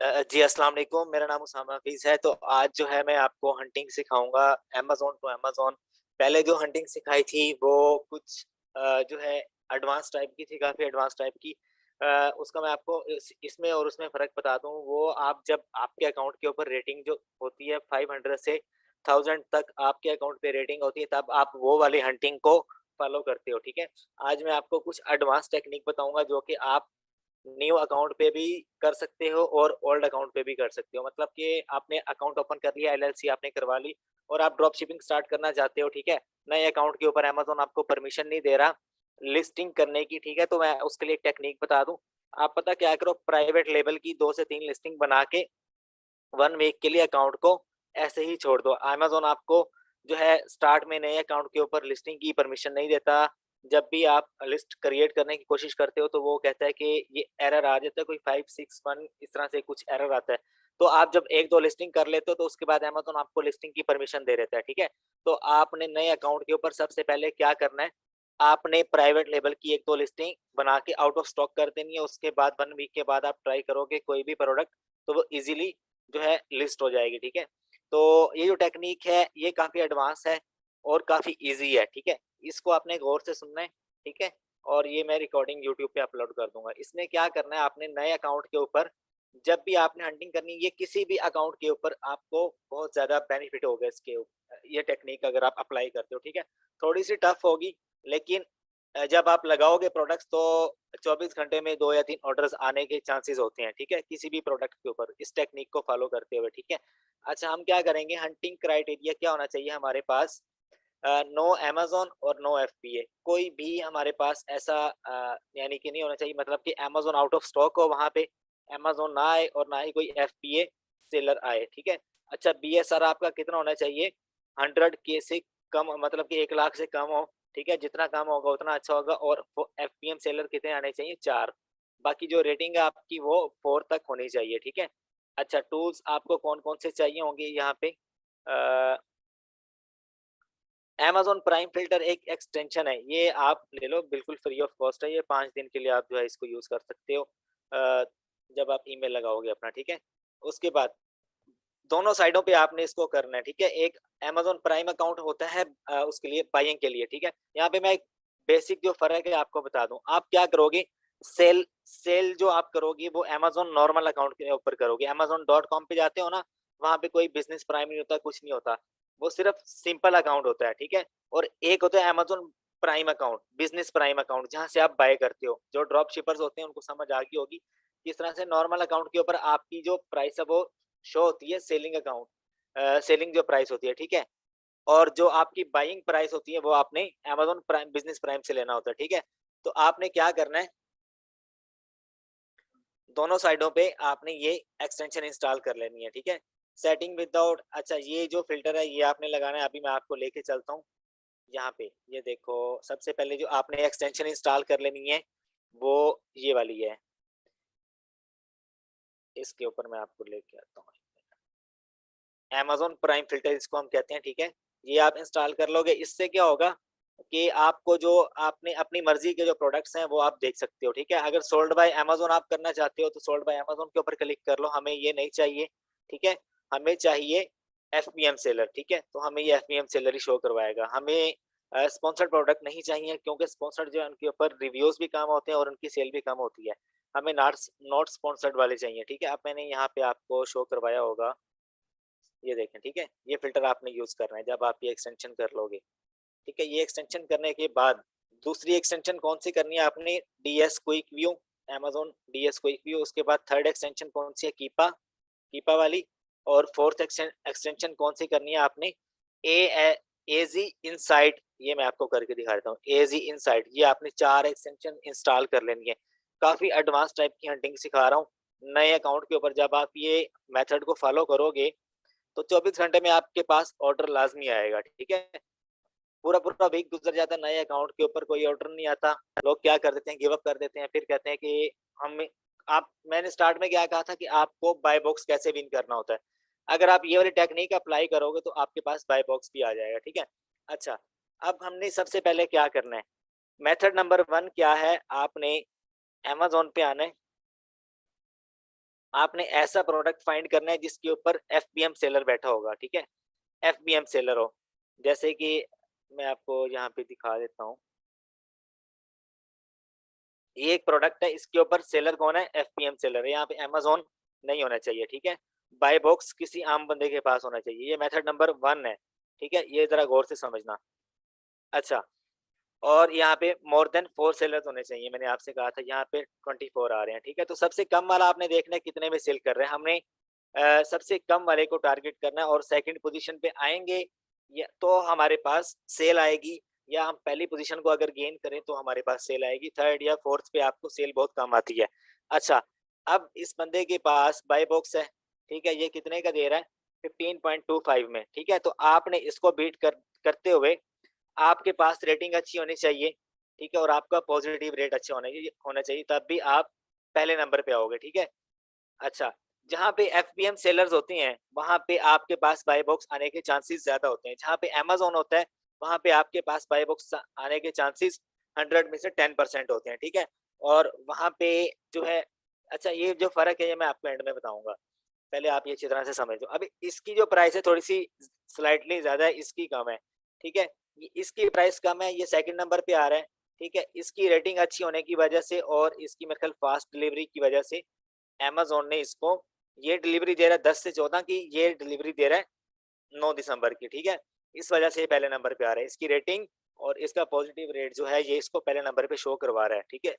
जी, अस्सलाम वालेकुम। मेरा नाम उसामा हफ़ीज़ है। तो आज जो है मैं आपको हंटिंग सिखाऊँगा अमेज़न टू अमेज़न। पहले जो हंटिंग सिखाई थी वो कुछ जो है एडवांस टाइप की थी, काफ़ी एडवांस टाइप की। उसका मैं आपको इसमें और उसमें फ़र्क बता दूँ। वो आप जब आपके अकाउंट के ऊपर रेटिंग जो होती है 500 से 1000 तक आपके अकाउंट पे रेटिंग होती है, तब आप वो वाली हंटिंग को फ़ॉलो करते हो, ठीक है? आज मैं आपको कुछ एडवांस टेक्निक बताऊँगा जो कि आप न्यू अकाउंट पे भी कर सकते हो और ओल्ड अकाउंट पे भी कर सकते हो। मतलब कि आपने अकाउंट ओपन कर लिया, एलएलसी आपने करवा ली और आप ड्रॉप शिपिंग स्टार्ट करना चाहते हो, ठीक है? नए अकाउंट के ऊपर अमेज़न आपको परमिशन नहीं दे रहा लिस्टिंग करने की, ठीक है? तो मैं उसके लिए एक टेक्नीक बता दूँ। आप पता क्या करो, प्राइवेट लेबल की 2 से 3 लिस्टिंग बना के 1 वीक के लिए अकाउंट को ऐसे ही छोड़ दो। अमेज़न आपको जो है स्टार्ट में नए अकाउंट के ऊपर लिस्टिंग की परमिशन नहीं देता। जब भी आप लिस्ट क्रिएट करने की कोशिश करते हो तो वो कहता है कि ये एरर आ जाता है, कोई 561 इस तरह से कुछ एरर आता है। तो आप जब 1-2 लिस्टिंग कर लेते हो तो उसके बाद अमेज़न आपको लिस्टिंग की परमिशन दे देता है, ठीक है? तो आपने नए अकाउंट के ऊपर सबसे पहले क्या करना है, आपने प्राइवेट लेबल की 1-2 लिस्टिंग बना के आउट ऑफ स्टॉक कर देनी है। उसके बाद 1 वीक के बाद आप ट्राई करोगे कोई भी प्रोडक्ट, तो वो ईज़िली जो है लिस्ट हो जाएगी, ठीक है? तो ये जो टेक्नीक है ये काफ़ी एडवांस है और काफ़ी ईज़ी है, ठीक है? इसको आपने गौर से सुनना है, ठीक है? और ये मैं रिकॉर्डिंग यूट्यूब पे अपलोड कर दूँगा। इसमें क्या करना है, आपने नए अकाउंट के ऊपर जब भी आपने हंटिंग करनी है, ये किसी भी अकाउंट के ऊपर आपको बहुत ज़्यादा बेनिफिट होगा ये टेक्नीक अगर आप अप्लाई करते हो, ठीक है? थोड़ी-सी टफ होगी लेकिन जब आप लगाओगे प्रोडक्ट्स तो 24 घंटे में 2 या 3 ऑर्डर्स आने के चांसेस होते हैं, ठीक है? किसी भी प्रोडक्ट के ऊपर इस टेक्निक को फॉलो करते हुए, ठीक है? अच्छा, हम क्या करेंगे, हंटिंग क्राइटेरिया क्या होना चाहिए हमारे पास, नो अमेज़न और नो एफबीए। कोई भी हमारे पास ऐसा यानी कि नहीं होना चाहिए, मतलब कि अमेज़न आउट ऑफ स्टॉक हो वहाँ पे, अमेज़न ना आए और ना ही कोई एफबीए सेलर आए, ठीक है? अच्छा, बीएसआर आपका कितना होना चाहिए? 100 के से कम, मतलब कि 1 लाख से कम हो, ठीक है? जितना कम होगा उतना अच्छा होगा और वो एफपीएम सेलर कितने आने चाहिए? 4। बाकी जो रेटिंग है आपकी वो 4 तक होनी चाहिए, ठीक है? अच्छा, टूल्स आपको कौन-कौन से चाहिए होंगे यहाँ पे? अ अमेज़न प्राइम फ़िल्टर एक एक्सटेंशन है, ये आप ले लो, बिल्कुल फ्री ऑफ कॉस्ट है, ये 5 दिन के लिए आप जो है इसको यूज़ कर सकते हो जब आप ईमेल लगाओगे अपना, ठीक है? उसके बाद दोनों साइडों पे आपने इसको करना है, ठीक है? एक अमेज़न प्राइम अकाउंट होता है उसके लिए बाइंग के लिए, ठीक है? यहाँ पे मैं एक बेसिक जो फ़र्क है आपको बता दूँ। आप क्या करोगे, सेल सेल जो आप करोगे वो अमेज़न नॉर्मल अकाउंट के ऊपर करोगे। amazon.com पे जाते हो ना, वहाँ पे कोई बिज़नेस प्राइम नहीं होता, कुछ नहीं होता। वो सिर्फ़ सिंपल अकाउंट होता है, ठीक है? और एक होता है Amazon prime account, business prime account, जहाँ से आप बाय करते हो। जो ड्रॉप शिपर्स होते हैं उनको समझ आ गई होगी। किस तरह से नॉर्मल अकाउंट के ऊपर आपकी जो प्राइस है वो शो होती है, सेलिंग अकाउंट सेलिंग जो प्राइस होती है, ठीक है? और जो आपकी बाइंग प्राइस होती है वो आपने अमेज़न प्राइम बिज़नेस प्राइम से लेना होता है, ठीक है? तो आपने क्या करना है, दोनों साइडों पे आपने ये एक्सटेंशन इंस्टॉल कर लेनी है, ठीक है? सेटिंग विदाउट, अच्छा, ये जो फ़िल्टर है ये आपने लगाना है, अभी मैं आपको लेके चलता हूँ यहाँ पे। ये देखो, सबसे पहले जो आपने एक्सटेंशन इंस्टॉल कर लेनी है, वो ये वाली है। इसके ऊपर मैं आपको लेके आता हूँ। अमेज़न प्राइम फ़िल्टर इसको हम कहते हैं, ठीक है? ये आप इंस्टॉल कर लोगे, इससे क्या होगा कि आपको जो आपने अपनी मर्ज़ी के जो प्रोडक्ट्स हैं, वो आप देख सकते हो, ठीक है? अगर सोल्ड बाय अमेज़न आप करना चाहते हो, तो सोल्ड बाय अमेज़न के ऊपर क्लिक कर लो, हमें ये नहीं चाहिए, ठीक है? हमें चाहिए एफपीएम सेलर, ठीक है? तो हमें ये एफपीएम सेलर ही शो करवाएगा। हमें स्पॉन्सर्ड प्रोडक्ट नहीं चाहिए, क्योंकि स्पॉन्सर्ड जो है उनके ऊपर रिव्यूज़ भी कम होते हैं और उनकी सेल भी कम होती है। हमें नॉट स्पॉन्सर्ड वाले चाहिए, ठीक है? अब मैंने यहाँ पे आपको शो करवाया होगा, ये देखें, ठीक है? ये फ़िल्टर आपने यूज़ करना है जब आप ये एक्सटेंशन कर लोगे, ठीक है? ये एक्सटेंशन करने के बाद दूसरी एक्सटेंशन कौन-सी करनी है आपने, DS quick view, Amazon DS quick view, उसके बाद थर्ड एक्सटेंशन कौन-सी है, कीपा वाली, और फोर्थ एक्सटेंशन कौन-सी करनी है आपने, ए एज़ी इनसाइट, ये मैं आपको करके दिखा देता हूँ, एज़ी इनसाइट, ये आपने 4 एक्सटेंशन इंस्टॉल कर लेनी है। काफ़ी एडवांस टाइप की हंटिंग सिखा रहा हूँ। नए अकाउंट के ऊपर जब आप ये मेथड को फ़ॉलो करोगे तो 24 घंटे में आपके पास ऑर्डर लाज़मी आएगा, ठीक है? पूरा-पूरा वीक गुज़र जाता है, नए अकाउंट के ऊपर कोई ऑर्डर नहीं आता। लोग क्या कर देते हैं, गिव अप कर देते हैं, फिर कहते हैं कि हम आप मैंने स्टार्ट में क्या कहा था कि आपको बाय बॉक्स कैसे विन करना होता है। अगर आप ये वाली टेक्नीक अप्लाई करोगे तो आपके पास बाय बॉक्स भी आ जाएगा, ठीक है? अच्छा, अब हमने सबसे पहले क्या करना है, मेथड नंबर 1 क्या है, आपने अमेज़न पे आना है। आपने ऐसा प्रोडक्ट फाइंड करना है जिसके ऊपर एफबीएम सेलर बैठा होगा, ठीक है? एफबीएम सेलर हो, जैसे कि मैं आपको यहाँ पे दिखा देता हूँ। ये एक प्रोडक्ट है, इसके ऊपर सेलर कौन है? एफबीएम सेलर है। यहाँ पे अमेज़न नहीं होना चाहिए, ठीक है? बाय बॉक्स किसी आम बंदे के पास होना चाहिए। ये मेथड नंबर 1 है, ठीक है? ये ज़रा गौर से समझना। अच्छा, और यहाँ पे मोर देन 4 सेलर्स होने चाहिए। मैंने आपसे कहा था यहाँ पे 24 आ रहे हैं, ठीक है? तो सबसे कम वाला आपने देखना है कितने में सेल कर रहे हैं। हमने सबसे कम वाले को टारगेट करना है और सेकंड पोजीशन पे आएँगे या तो हमारे पास सेल आएगी, या हम पहली पोजीशन को अगर गेन करें तो हमारे पास सेल आएगी। थर्ड या फोर्थ पे आपको सेल बहुत कम आती है। अच्छा, अब इस बंदे के पास बाय बॉक्स है, ठीक है? ये कितने का दे रहा है? 15.25 में, ठीक है? तो आपने इसको बीट करते हुए आपके पास रेटिंग अच्छी होनी चाहिए, ठीक है? और आपका पॉजिटिव रेट अच्छा होना चाहिए, तब भी आप पहले नंबर पे आओगे, ठीक है? अच्छा, जहाँ पे एफबीएम सेलर्स होते हैं, वहाँ पे आपके पास बाय बॉक्स आने के चांसेस ज़्यादा होते हैं। जहाँ पे अमेज़न होता है, वहाँ पे आपके पास बाय बॉक्स आने के चांसेस 100 में से 10% होते हैं, ठीक है? और वहाँ पे जो है, अच्छा, ये जो फ़र्क है ये मैं आपको एंड में बताऊँगा। पहले आप ये अच्छी तरह से समझ लो। अभी इसकी जो प्राइस है थोड़ी-सी स्लाइटली ज़्यादा है, इसकी कम है, ठीक है? ये इसकी प्राइस कम है, ये सेकंड नंबर पे आ रहा है, ठीक है? इसकी रेटिंग अच्छी होने की वजह से और इसकी मेरे ख्याल फास्ट डिलीवरी की वजह से अमेज़न ने इसको ये डिलीवरी दे रहा है 10 से 14 की, ये डिलीवरी दे रहा है 9 दिसंबर की, ठीक है? इस वजह से ये पहले नंबर पे आ रहा है। इसकी रेटिंग और इसका पॉजिटिव रेट जो है, ये इसको पहले नंबर पे शो करवा रहा है, ठीक है?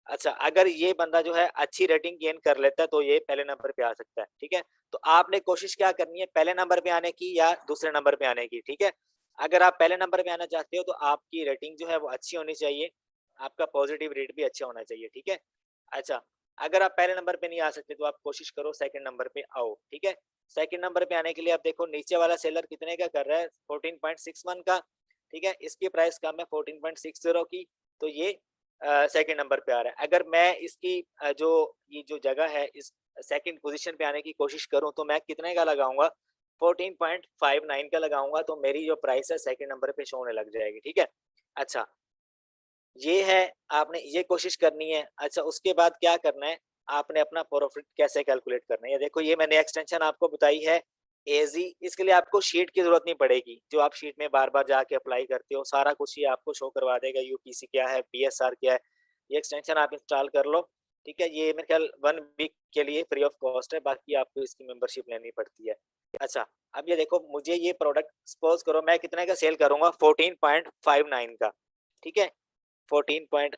अच्छा, अगर ये बंदा जो है अच्छी रेटिंग गेन कर लेता है, तो ये पहले नंबर पे आ सकता है, ठीक है? तो आपने कोशिश क्या करनी है, पहले नंबर पे आने की या दूसरे नंबर पे आने की, ठीक है? अगर आप पहले नंबर पे आना चाहते हो, तो आपकी रेटिंग जो है वो अच्छी होनी चाहिए, आपका पॉजिटिव रेट भी अच्छा होना चाहिए, ठीक है? अच्छा, अगर आप पहले नंबर पे नहीं आ सकते, तो आप कोशिश करो सेकंड नंबर पे आओ, ठीक है? सेकंड नंबर पे आने के लिए आप देखो नीचे वाला सेलर कितने का कर रहा है, 14.61 का, ठीक है? इसकी प्राइस कम है 14.60 की, तो ये सेकंड नंबर पे आ रहा है। अगर मैं इसकी जो ये जो जगह है, इस सेकंड पोजीशन पे आने की कोशिश करूँ, तो मैं कितने का लगाऊँगा? 14.59 का लगाऊँगा, तो मेरी जो प्राइस है सेकंड नंबर पे शो होने लग जाएगी, ठीक है? अच्छा, ये है, आपने ये कोशिश करनी है। अच्छा, उसके बाद क्या करना है, आपने अपना प्रॉफिट कैसे कैलकुलेट करना है। ये देखो, ये मैंने एक्सटेंशन आपको बताई है एजी, इसके लिए आपको शीट की ज़रूरत नहीं पड़ेगी। जो आप शीट में बार-बार जाके अप्लाई करते हो, सारा कुछ ये आपको शो करवा देगा, यूपीसी क्या है, पीएसआर क्या है। ये एक्सटेंशन आप इंस्टॉल कर लो, ठीक है? ये मेरे ख्याल 1 वीक के लिए फ्री ऑफ कॉस्ट है, बाकी आपको इसकी मेंबरशिप लेनी पड़ती है। अच्छा, अब ये देखो, मुझे ये प्रोडक्ट सपोज़ करो मैं कितने का सेल करूँगा, 14.59 का, ठीक है? 14 पॉइंट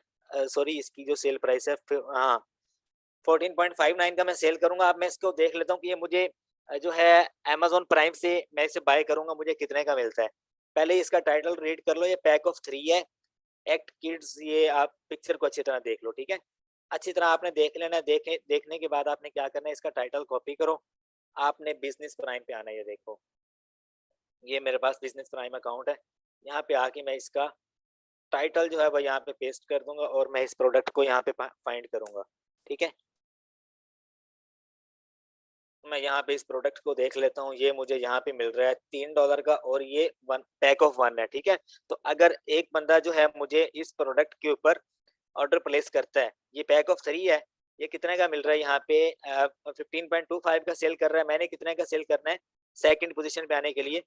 सॉरी, इसकी जो सेल प्राइस है हाँ, 14.59 का मैं सेल करूँगा। अब मैं इसको देख लेता हूँ कि ये मुझे जो है अमेज़न प्राइम से मैं इसे बाय करूँगा, मुझे कितने का मिलता है। पहले इसका टाइटल रीड कर लो, ये पैक ऑफ 3 है, एक्ट किड्स, ये आप पिक्चर को अच्छी तरह देख लो, ठीक है? अच्छी तरह आपने देख लेना है, देखने के बाद आपने क्या करना है, इसका टाइटल कॉपी करो, आपने बिज़नेस प्राइम पे आना है, ये देखो। ये मेरे पास बिज़नेस प्राइम अकाउंट है, यहाँ पे आके मैं इसका टाइटल जो है वो यहाँ पे पेस्ट कर दूँगा और मैं इस प्रोडक्ट को यहाँ पे फाइंड करूँगा, ठीक है? मैं यहाँ पे इस प्रोडक्ट को देख लेता हूँ, ये मुझे यहाँ पे मिल रहा है $3 का और ये 1 पैक ऑफ 1 है, ठीक है? तो अगर एक बंदा जो है मुझे इस प्रोडक्ट के ऊपर ऑर्डर प्लेस करता है, ये पैक ऑफ 3 है, ये कितने का मिल रहा है यहाँ पे 15.25 का सेल कर रहा है, मैंने कितने का सेल करना है सेकंड पोज़ीशन पे आने के लिए?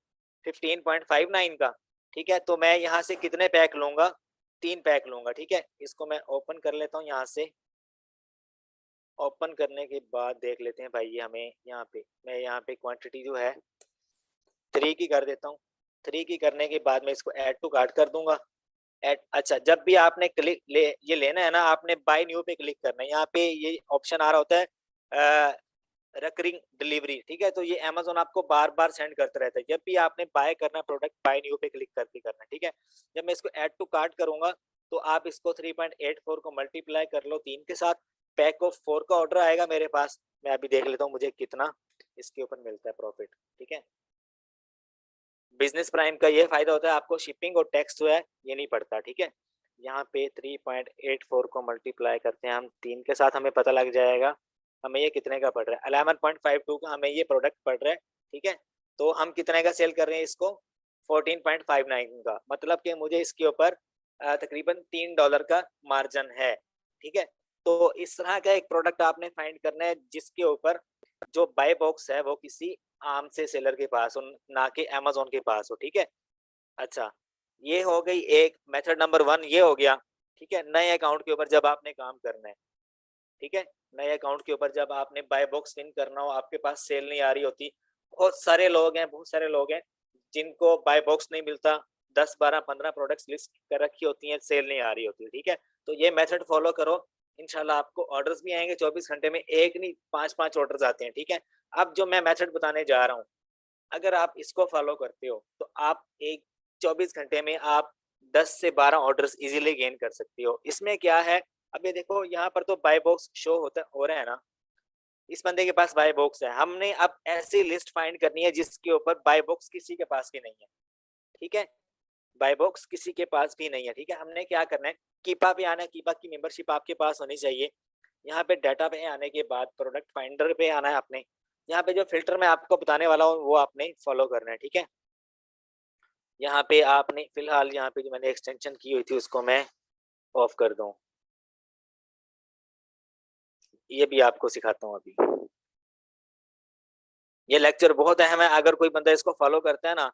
15.59 का, ठीक है? तो मैं यहाँ से कितने पैक लूँगा? 3 पैक लूँगा, ठीक है? इसको मैं ओपन कर लेता हूँ यहाँ से। ओपन करने के बाद देख लेते हैं भाई, ये हमें यहाँ पे मैं यहाँ पे क्वांटिटी जो है 3 की कर देता हूँ। 3 की करने के बाद मैं इसको ऐड टू कार्ट कर दूँगा। ऐड अच्छा, जब भी आपने ये लेना है ना, आपने बाय न्यू पे क्लिक करना है। यहाँ पे ये ऑप्शन आ रहा होता है रिकरिंग डिलीवरी, ठीक है? तो ये अमेज़न आपको बार-बार सेंड करता रहता है। जब भी आपने बाय करना है प्रोडक्ट, बाय न्यू पे क्लिक करके करना है, ठीक है? जब मैं इसको ऐड टू कार्ट करूँगा, तो आप इसको 3.84 को मल्टीप्लाई कर लो 3 के साथ, पैक ऑफ 4 का ऑर्डर आएगा मेरे पास। मैं अभी देख लेता हूँ मुझे कितना इसके ऊपर मिलता है प्रॉफिट, ठीक है? बिज़नेस प्राइम का ये फ़ायदा होता है, आपको शिपिंग और टैक्स जो है ये नहीं पड़ता, ठीक है? यहाँ पे 3.84 को मल्टीप्लाई करते हैं हम 3 के साथ, हमें पता लग जाएगा, हमें ये कितने का पड़ रहा है, 11.52 का हमें ये प्रोडक्ट पड़ रहा है, ठीक है? तो हम कितने का सेल कर रहे हैं इसको? 14.59 का, मतलब कि मुझे इसके ऊपर तकरीबन $3 का मार्जिन है, ठीक है? तो इस तरह का एक प्रोडक्ट आपने फाइंड करना है जिसके ऊपर जो बाय बॉक्स है वो किसी आम से सेलर के पास हो, ना कि अमेज़न के पास हो, ठीक है? अच्छा, ये हो गई एक मेथड नंबर 1 ये हो गया, ठीक है? नए अकाउंट के ऊपर जब आपने काम करना है, ठीक है? नए अकाउंट के ऊपर जब आपने बाय बॉक्स पिन करना हो, आपके पास सेल नहीं आ रही होती, बहुत सारे लोग हैं जिनको बाय बॉक्स नहीं मिलता, 10, 12, 15 प्रोडक्ट्स लिस्ट कर रखी होती हैं, सेल नहीं आ रही होती, ठीक है? तो ये मेथड फॉलो करो, इंशाल्लाह आपको ऑर्डर्स भी आएँगे 24 घंटे में, 1 नहीं 5-5 ऑर्डर्स आते हैं, ठीक है? अब जो मैं मेथड बताने जा रहा हूँ, अगर आप इसको फॉलो करते हो, तो आप एक 24 घंटे में आप 10 से 12 ऑर्डर्स इज़िली गेन कर सकते हो। इसमें क्या है, अब ये देखो यहाँ पर तो बाय बॉक्स शो होता हो रहा है ना, इस बंदे के पास बाय बॉक्स है। हमने अब ऐसी लिस्ट फाइंड करनी है जिसके ऊपर बाय बॉक्स किसी के पास भी नहीं है, ठीक है? बाय बॉक्स किसी के पास भी नहीं है, ठीक है? हमने क्या करना है, कीपा पे आना है, कीपा की मेंबरशिप आपके पास होनी चाहिए। यहाँ पे डाटा पे आने के बाद प्रोडक्ट फाइंडर पे आना है आपने। यहाँ पे जो फ़िल्टर मैं आपको बताने वाला हूँ, वो आपने फॉलो करना है, ठीक है? यहाँ पे आपने फिलहाल यहाँ पे जो मैंने एक्सटेंशन की हुई थी उसको मैं ऑफ कर दूँ। ये भी आपको सिखाता हूँ अभी। ये लेक्चर बहुत अहम है, अगर कोई बंदा इसको फॉलो करता है ना,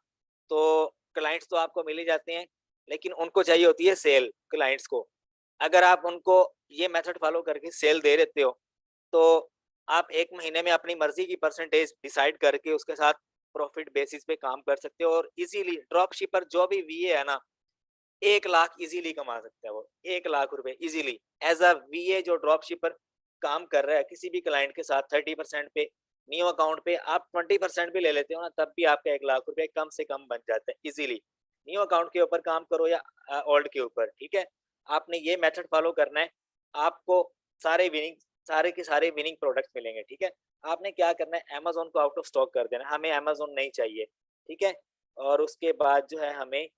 तो क्लाइंट्स तो आपको मिल ही जाते हैं, लेकिन उनको चाहिए होती है सेल क्लाइंट्स को। अगर आप उनको ये मेथड फॉलो करके सेल दे देते हो, तो आप 1 महीने में अपनी मर्ज़ी की परसेंटेज डिसाइड करके उसके साथ प्रॉफिट बेसिस पे काम कर सकते हो और इज़िली ड्रॉप शिपर जो भी वीए है ना, 1 लाख इज़िली कमा सकता है वो, 1 लाख रुपए इज़िली। एज़ अ वीए जो ड्रॉप शिपर काम कर रहा है किसी भी क्लाइंट के साथ 30% पे, न्यू अकाउंट पे आप 20% भी ले लेते हो ना, तब भी आपका 1 लाख रुपए कम से कम बन जाता है इज़िली। न्यू अकाउंट के ऊपर काम करो या ओल्ड के ऊपर, ठीक है? आपने ये मेथड फॉलो करना है, आपको सारे विनिंग सारे के सारे विनिंग प्रोडक्ट्स मिलेंगे, ठीक है? आपने क्या करना है, अमेज़न को आउट ऑफ स्टॉक कर देना है, हमें अमेज़न नहीं चाहिए, ठीक है? और उसके बाद जो है हमें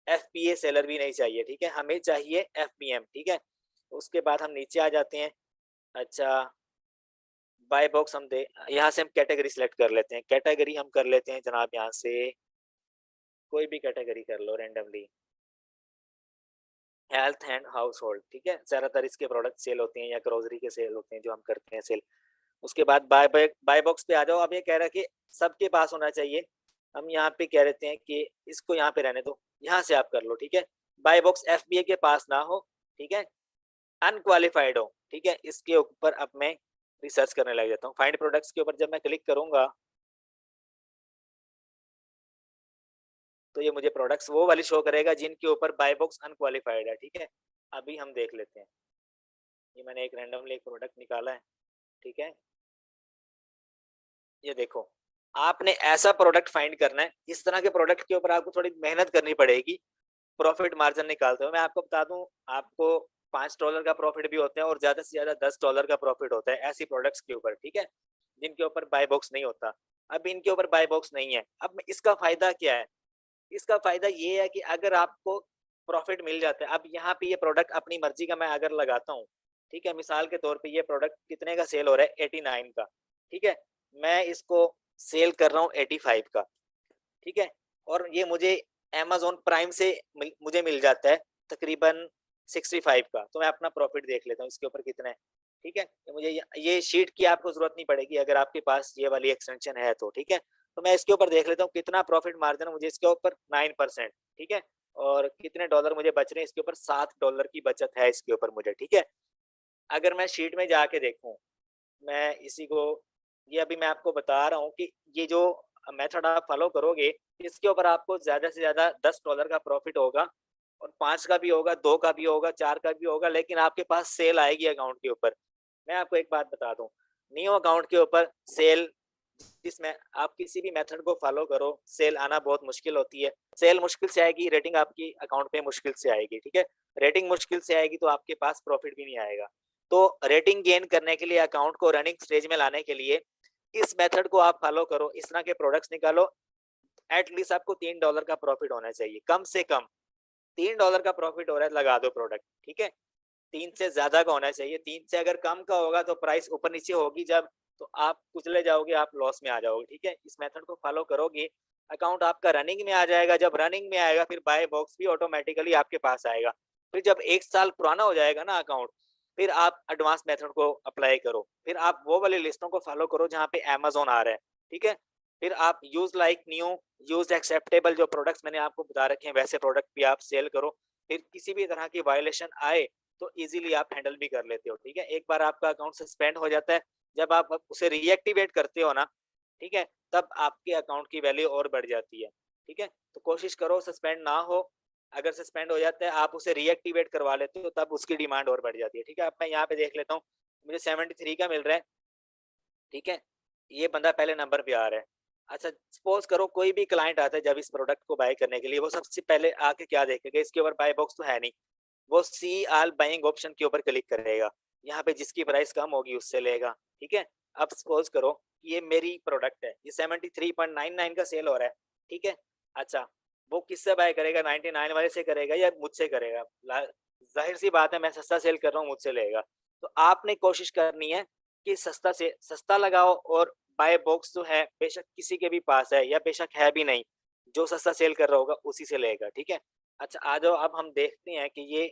एफपीए सेलर भी नहीं चाहिए, ठीक है? हमें चाहिए एफपीएम, ठीक है? उसके बाद हम नीचे आ जाते हैं। अच्छा, बाय बॉक्स हम दे यहाँ से हम कैटेगरी सेलेक्ट कर लेते हैं। कैटेगरी हम कर लेते हैं जनाब यहाँ से कोई भी कैटेगरी कर लो रैंडमली। हेल्थ एंड हाउसहोल्ड, ठीक है? ज़्यादातर इसके प्रोडक्ट सेल होते हैं या ग्रोसरी के सेल होते हैं जो हम करते हैं सेल। उसके बाद बाय बॉक्स पे आ जाओ। अब ये कह रहा है कि सबके पास होना चाहिए। हम यहाँ पे कह देते हैं कि इसको यहाँ पे रहने दो। यहाँ से आप कर लो, ठीक है? बाय बॉक्स एफबीए के पास ना हो, ठीक है? अनक्वालिफाइड हो, ठीक है? इसके ऊपर अब मैं रिसर्च करने लग जाता हूँ। फाइंड प्रोडक्ट्स के ऊपर जब मैं क्लिक करूँगा, तो ये मुझे प्रोडक्ट्स वो वाली शो करेगा जिनके ऊपर बाय बॉक्स अनक्वालिफाइड है, ठीक है? अभी हम देख लेते हैं। ये मैंने एक रैंडमली एक प्रोडक्ट निकाला है, ठीक है? ये देखो, आपने ऐसा प्रोडक्ट फाइंड करना है, इस तरह के प्रोडक्ट के ऊपर आपको थोड़ी मेहनत करनी पड़ेगी, प्रॉफिट मार्जिन निकालते हुए। मैं आपको बता दूँ, आपको $5 का प्रॉफिट भी होता है और ज़्यादा से ज़्यादा $10 का प्रॉफिट होता है, ऐसी प्रोडक्ट्स के ऊपर, ठीक है? जिनके ऊपर बाय बॉक्स नहीं होता। अब इनके ऊपर बाय बॉक्स नहीं है। अब इसका फ़ायदा क्या है? इसका फ़ायदा ये है कि अगर आपको प्रॉफ़िट मिल जाता है, अब यहाँ पे ये प्रोडक्ट अपनी मर्ज़ी का मैं अगर लगाता हूँ, ठीक है? मिसाल के तौर पे ये प्रोडक्ट कितने का सेल हो रहा है? 89 का, ठीक है? मैं इसको सेल कर रहा हूँ 85 का, ठीक है? और ये मुझे अमेज़न प्राइम से मुझे मिल जाता है तकरीबन 65 का, तो मैं अपना प्रॉफ़िट देख लेता हूँ इसके ऊपर कितना है, ठीक है? तो मुझे ये शीट की आपको ज़रूरत नहीं पड़ेगी अगर आपके पास ये वाली एक्सटेंशन है तो, ठीक है? तो मैं इसके ऊपर देख लेता हूँ कितना प्रॉफिट मार्जिन है मुझे इसके ऊपर 9%, ठीक है? और कितने डॉलर मुझे बच रहे हैं इसके ऊपर $7 की बचत है इसके ऊपर मुझे, ठीक है? अगर मैं शीट में जाके देखूँ, मैं इसी को ये अभी मैं आपको बता रहा हूँ कि ये जो मेथड आप फॉलो करोगे, इसके ऊपर आपको ज़्यादा से ज़्यादा $10 का प्रॉफिट होगा और 5 का भी होगा, 2 का भी होगा, 4 का भी होगा, लेकिन आपके पास सेल आएगी अकाउंट के ऊपर। मैं आपको एक बात बता दूँ, न्यू अकाउंट के ऊपर सेल जिसमें आप किसी भी मेथड को फॉलो करो, सेल आना बहुत मुश्किल होती है। सेल मुश्किल से आएगी, रेटिंग आपकी अकाउंट पे मुश्किल से आएगी, ठीक है? रेटिंग मुश्किल से आएगी तो आपके पास प्रॉफिट भी नहीं आएगा। तो रेटिंग गेन करने के लिए अकाउंट को रनिंग स्टेज में लाने के लिए इस मेथड को आप फॉलो करो, इस तरह के प्रोडक्ट्स निकालो, एट लीस्ट आपको $3 का प्रॉफिट होना चाहिए, कम से कम। $3 का प्रॉफिट हो रहा है, लगा दो प्रोडक्ट, ठीक है? 3 से ज़्यादा का होना चाहिए, 3 से अगर कम का होगा तो प्राइस ऊपर-नीचे होगी जब, तो आप कुचले जाओगे, आप लॉस में आ जाओगे, ठीक है? इस मेथड को फॉलो करोगे, अकाउंट आपका रनिंग में आ जाएगा, जब रनिंग में आएगा फिर बाय बॉक्स भी ऑटोमैटिकली आपके पास आएगा। फिर जब 1 साल पुराना हो जाएगा ना अकाउंट, फिर आप एडवांस मेथड को अप्लाई करो, फिर आप वो वाली लिस्टों को फॉलो करो जहाँ पे अमेज़न आ रहा है, ठीक है? फिर आप use like new, used acceptable जो प्रोडक्ट्स मैंने आपको बता रखे हैं वैसे प्रोडक्ट भी आप सेल करो। फिर किसी भी तरह की वायलेशन आए तो ईज़िली आप हैंडल भी कर लेते हो, ठीक है? एक बार आपका अकाउंट सस्पेंड हो जाता है, जब आप उसे रीएक्टिवेट करते हो ना, ठीक है? तब आपके अकाउंट की वैल्यू और बढ़ जाती है, ठीक है? तो कोशिश करो सस्पेंड ना हो, अगर सस्पेंड हो जाता है आप उसे रीएक्टिवेट करवा लेते हो तब उसकी डिमांड और बढ़ जाती है, ठीक है? अब मैं यहाँ पे देख लेता हूँ, मुझे 73 का मिल रहा है, ठीक है? ये बंदा पहले नंबर पे आ रहा है। अच्छा, सपोज़ करो कोई भी क्लाइंट आता है जब इस प्रोडक्ट को बाय करने के लिए, वो सबसे पहले आके क्या देखेगा, इसके ऊपर बाय बॉक्स तो है नहीं, वो सी ऑल बाइंग ऑप्शन के ऊपर क्लिक करेगा, यहाँ पे जिसकी प्राइस कम होगी उससे लेगा, ठीक है? अब सपोज़ करो कि ये मेरी प्रोडक्ट है, ये 73.99 का सेल हो रहा है, ठीक है? अच्छा, वो किससे बाय करेगा, 99 वाले से करेगा या मुझसे करेगा? ज़ाहिर सी बात है मैं सस्ता सेल कर रहा हूँ, मुझसे लेगा। तो आपने कोशिश करनी है कि सस्ता से सस्ता लगाओ और बाय बॉक्स जो है बेशक किसी के भी पास है या बेशक है भी नहीं, जो सस्ता सेल कर रहा होगा उसी से लेगा, ठीक है? अच्छा, आ जाओ अब हम देखते हैं कि ये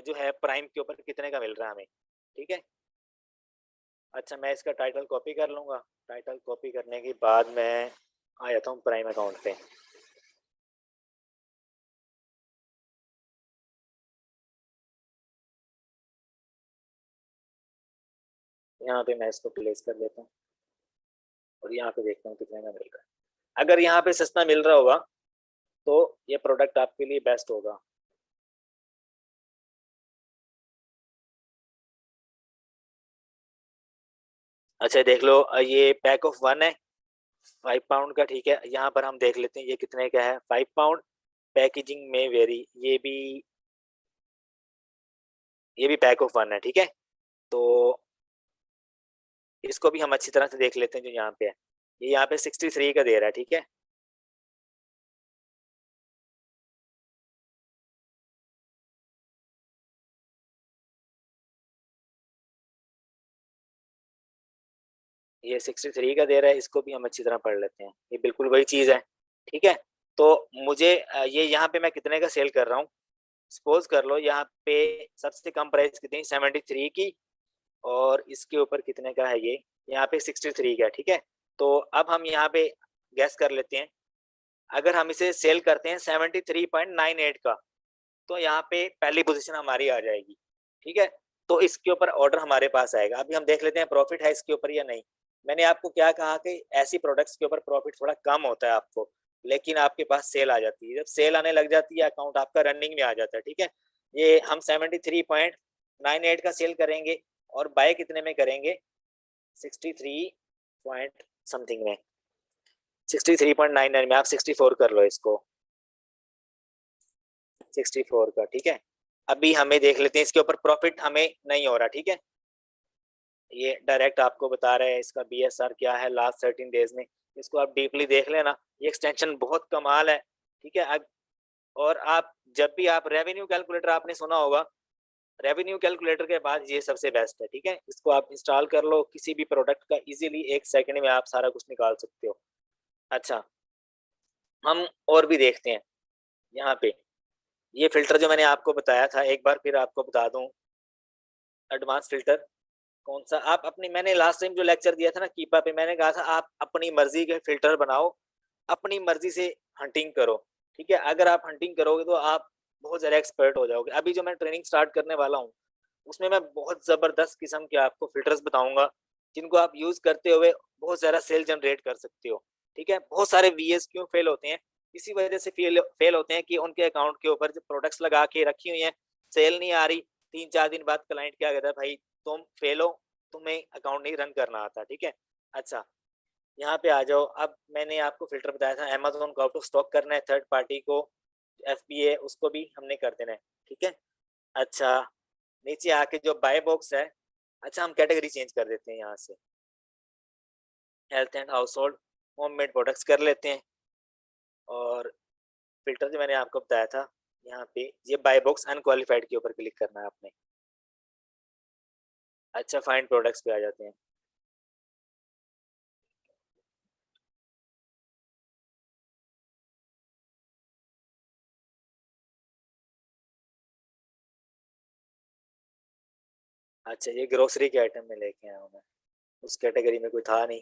जो है प्राइम के ऊपर कितने का मिल रहा है हमें, ठीक है? अच्छा, मैं इसका टाइटल कॉपी कर लूँगा, टाइटल कॉपी करने के बाद मैं आ जाता हूँ प्राइम अकाउंट पे। यहाँ पे मैं इसको प्लेस कर लेता हूँ और यहाँ पे देखता हूँ कितने का मिल रहा है। अगर यहाँ पे सस्ता मिल रहा होगा, तो ये प्रोडक्ट आपके लिए बेस्ट होगा। अच्छा देख लो, ये पैक ऑफ 1 है, 5 पाउंड का, ठीक है? यहाँ पर हम देख लेते हैं ये कितने का है, 5 पाउंड, पैकेजिंग में वेरी, ये भी पैक ऑफ 1 है, ठीक है? तो इसको भी हम अच्छी तरह से देख लेते हैं जो यहाँ पे है। ये यहाँ पे 63 का दे रहा है, ठीक है? ये 63 का दे रहा है, इसको भी हम अच्छी तरह पढ़ लेते हैं। ये बिल्कुल वही चीज़ है, ठीक है? तो मुझे ये यहाँ पे मैं कितने का सेल कर रहा हूँ, सपोज़ कर लो यहाँ पे सबसे कम प्राइस कितनी, 73 की, और इसके ऊपर कितने का है ये, यहाँ पे 63 का है, ठीक है? तो अब हम यहाँ पे गेस कर लेते हैं, अगर हम इसे सेल करते हैं 73.98 का, तो यहाँ पे पहली पोजीशन हमारी आ जाएगी, ठीक है? तो इसके ऊपर ऑर्डर हमारे पास आएगा। अभी हम देख लेते हैं प्रॉफिट है इसके ऊपर या नहीं। मैंने आपको क्या कहा कि ऐसी प्रोडक्ट्स के ऊपर प्रॉफिट थोड़ा कम होता है आपको, लेकिन आपके पास सेल आ जाती है। जब सेल आने लग जाती है अकाउंट आपका रनिंग में आ जाता है, ठीक है? ये हम 73.98 का सेल करेंगे और बाय कितने में करेंगे, 63 पॉइंट समथिंग में, 63.99 में, आप 64 कर लो इसको, 64 का, ठीक है? अभी हमें देख लेते हैं इसके ऊपर प्रॉफिट हमें नहीं हो रहा, ठीक है? ये डायरेक्ट आपको बता रहे हैं इसका बीएसआर क्या है लास्ट 13 डेज में, इसको आप डीपली देख लेना, ये एक्सटेंशन बहुत कमाल है, ठीक है? और आप जब भी आप रेवेन्यू कैलकुलेटर आपने सुना होगा, रेवेन्यू कैलकुलेटर के बाद ये सबसे बेस्ट है, ठीक है? इसको आप इंस्टॉल कर लो, किसी भी प्रोडक्ट का इजीली 1 सेकंड में आप सारा कुछ निकाल सकते हो। अच्छा, हम और भी देखते हैं यहाँ पे, ये फिल्टर जो मैंने आपको बताया था एक बार फिर आपको बता दूं, एडवांस फिल्टर कौन सा, आप अपनी, मैंने लास्ट टाइम जो लेक्चर दिया था ना कीपा पे, मैंने कहा था आप अपनी मर्जी के फिल्टर बनाओ, अपनी मर्जी से हंटिंग करो, ठीक है? अगर आप हंटिंग करोगे तो आप बहुत ज़्यादा एक्सपर्ट हो जाओगे। अभी जो मैं ट्रेनिंग स्टार्ट करने वाला हूँ, उसमें मैं बहुत ज़बरदस्त किस्म के आपको फिल्टर्स बताऊंगा, जिनको आप यूज़ करते हुए बहुत ज़्यादा सेल जनरेट कर सकते हो, ठीक है? बहुत सारे वीएस क्यों फेल होते हैं, इसी वजह से फेल फेल होते हैं कि उनके अकाउंट के ऊपर जो प्रोडक्ट्स लगा के रखी हुई हैं, सेल नहीं आ रही, 3-4 दिन बाद क्लाइंट क्या कहता है, भाई तुम फेल हो, तुम्हें अकाउंट नहीं रन करना आता, ठीक है? अच्छा, यहाँ पे आ जाओ, अब मैंने आपको फिल्टर बताया था अमेज़न को आउट ऑफ स्टॉक करना है, थर्ड पार्टी को एफबीए उसको भी हमने कर देना है, ठीक है? अच्छा, नीचे आके जो बाय बॉक्स है, अच्छा हम कैटेगरी चेंज कर देते हैं यहाँ से, health and house hold, homemade products कर लेते हैं, और फिल्टर जो मैंने आपको बताया था, यहाँ पे ये बाय बॉक्स अनक्वालिफाइड के ऊपर क्लिक करना है आपने। अच्छा, फाइंड प्रोडक्ट्स पे आ जाते हैं। अच्छा, ये ग्रोसरी के आइटम में लेके आया हूँ मैं, उस कैटेगरी में कोई था नहीं।